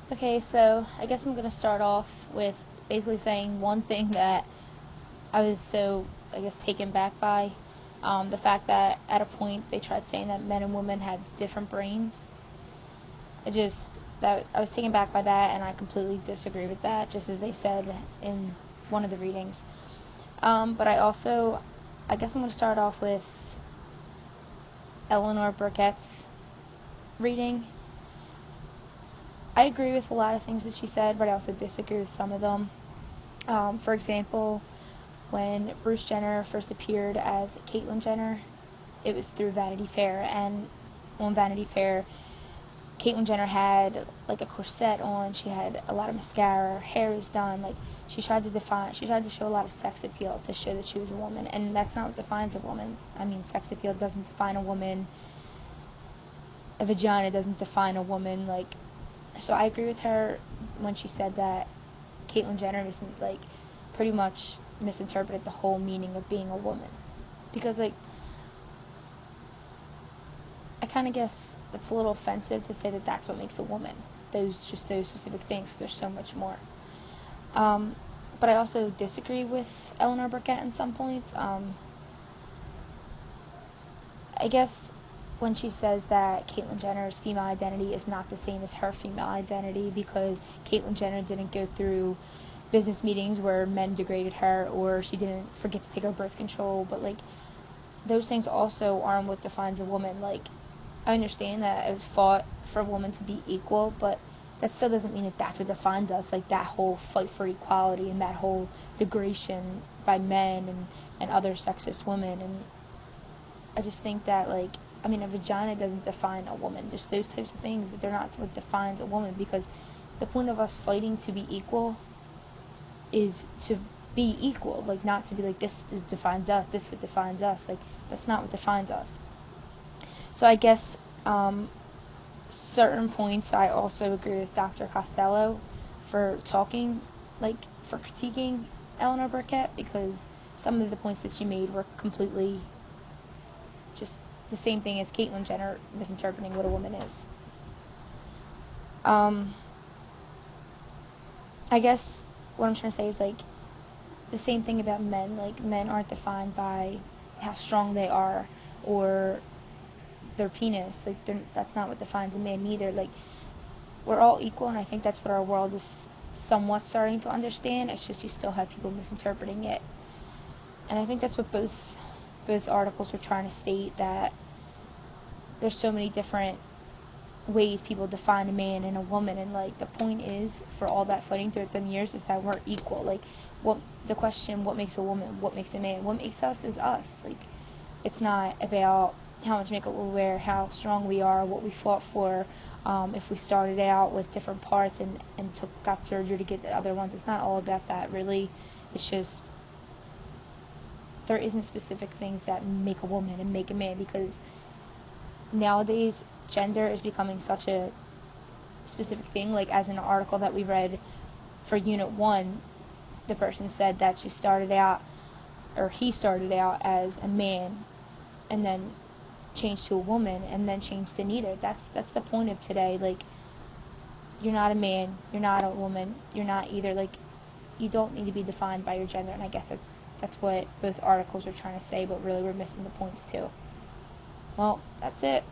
Okay, so I guess I'm going to start off with basically saying one thing that I was so, I guess, taken back by. The fact that at a point they tried saying that men and women have different brains. That I was taken back by that, and I completely disagree with that, just as they said in one of the readings. But I guess I'm going to start off with Eleanor Burkett's reading. I agree with a lot of things that she said, but I also disagree with some of them. For example, when Bruce Jenner first appeared as Caitlyn Jenner, it was through Vanity Fair, and on Vanity Fair, Caitlyn Jenner had like a corset on, she had a lot of mascara, her hair was done, like she tried to show a lot of sex appeal to show that she was a woman, and that's not what defines a woman. I mean, sex appeal doesn't define a woman, a vagina doesn't define a woman, like, so I agree with her when she said that Caitlyn Jenner pretty much misinterpreted the whole meaning of being a woman, because like I kind of guess it's a little offensive to say that that's what makes a woman. Those specific things. There's so much more. But I also disagree with Eleanor Burkett in some points. I guess when she says that Caitlyn Jenner's female identity is not the same as her female identity, because Caitlyn Jenner didn't go through business meetings where men degraded her, or she didn't forget to take her birth control, but like those things also aren't what defines a woman. Like, I understand that it was fought for a woman to be equal, but that still doesn't mean that that's what defines us, like that whole fight for equality and that whole degradation by men and other sexist women. And I just think that, like, I mean, a vagina doesn't define a woman. Just those types of things, they're not what defines a woman, because the point of us fighting to be equal is to be equal, like not to be like, this defines us, this what defines us. Like, that's not what defines us. So I guess certain points I also agree with Dr. Costello for critiquing Eleanor Burkett, because some of the points that she made were completely just the same thing as Caitlyn Jenner misinterpreting what a woman is. I guess what I'm trying to say is, like, the same thing about men. Like, men aren't defined by how strong they are or their penis. Like, that's not what defines a man either. Like, we're all equal, and I think that's what our world is somewhat starting to understand. It's just you still have people misinterpreting it. And I think that's what both articles were trying to state, that there's so many different ways people define a man and a woman, and like the point is, for all that fighting throughout the years, is that we're equal. Like, what makes a woman, what makes a man, what makes us is us. Like, it's not about how much makeup we wear, how strong we are, what we fought for, if we started out with different parts and got surgery to get the other ones. It's not all about that, really. It's just there isn't specific things that make a woman and make a man, because nowadays gender is becoming such a specific thing. Like, as in an article that we read for Unit 1, the person said that he started out as a man and then changed to a woman and then changed to neither. That's the point of today. Like, you're not a man, you're not a woman, you're not either. Like, you don't need to be defined by your gender, and I guess that's what both articles are trying to say, but really we're missing the points too. Well, that's it.